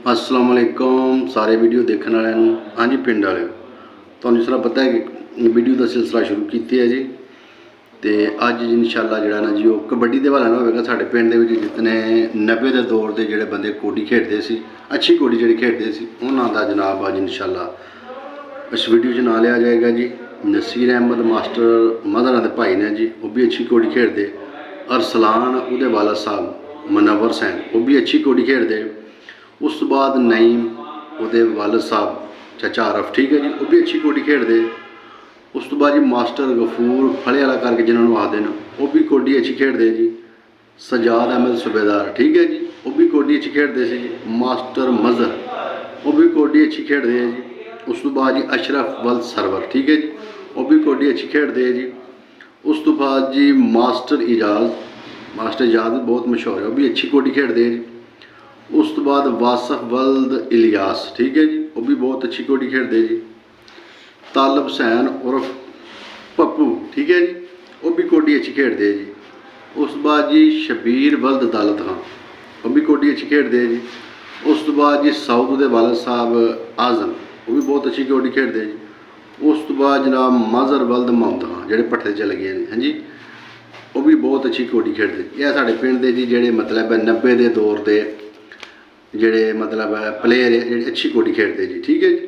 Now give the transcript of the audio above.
अस्सलाम वालेकुम सारे वीडियो देखने वाले नूं। हाँ जी पिंड वाले तुहानूं जिस तरह पता है कि वीडियो का सिलसिला शुरू किया है जी। तो अज इंशाअल्लाह जिहड़ा ना जी वो कबड्डी के हवाले नाल होवेगा। साडे पिंड दे विच जितने 90 के दौर के जिहड़े बंदे कौडी खेडदे सी, अच्छी कौडी जिहड़ी खेडदे सी, उन्हां दा जनाब अज इंशाअल्लाह इस वीडियो च नाम लिया जाएगा जी। नसीर अहमद मास्टर मदरा दे भाई ने जी, वो भी अच्छी कौडी खेडदे। अरसलान उहदे वालद साहब मुनव्वर सैन, वो भी अच्छी कौडी खेडदे। उस तो बाद नईम उहदे वालद साहब चाचा आरफ, ठीक है जी, वो भी अच्छी कौडी खेडदे। उस तो बाद जी मास्टर गफूर फले वाला करके जिन्होंने आखते हैं, वो भी कौडी अच्छी खेडदे जी। सजाद अहमद सूबेदार, ठीक है जी, वो भी कौडी अच्छी खेडदे सी जी। मास्टर मजहर, वो भी कौडी अच्छी खेडदे है जी। उस तो बाद जी अशरफ वल्द सरवर, ठीक है जी, वो भी कौडी अच्छी खेडदे है जी। उस तो बाद जी मास्टर इजाज़ बहुत मशहूर है, वो भी अच्छी कौडी खेडदे है जी। उस तो बाद वासफ वल्द इलियास, ठीक है जी, वो भी बहुत अच्छी कौडी खेडदे जी। तालब हुसैन उर्फ पप्पू, ठीक है जी, वो भी कौडी अच्छी खेडदे जी। उस तो बाद जी शबीर वल्द दौलत खान, वो भी कौडी अच्छी खेडदे जी। उस तो बाद जी साउद दे वालद साहब आजम, वो भी बहुत अच्छी कौडी खेडदे जी। उस तो बाद जनाब माजर वल्द मोहम्मद खान जिहड़े भट्ठे चले गए हैं, हाँ जी, वो भी बहुत अच्छी कौडी खेडदे। यह साढ़े पिंड दे जी जिहड़े मतलब 90 के दौर के जिहड़े मतलब प्लेयर है जिहड़े अच्छी कौडी खेडदे जी, ठीक है जी।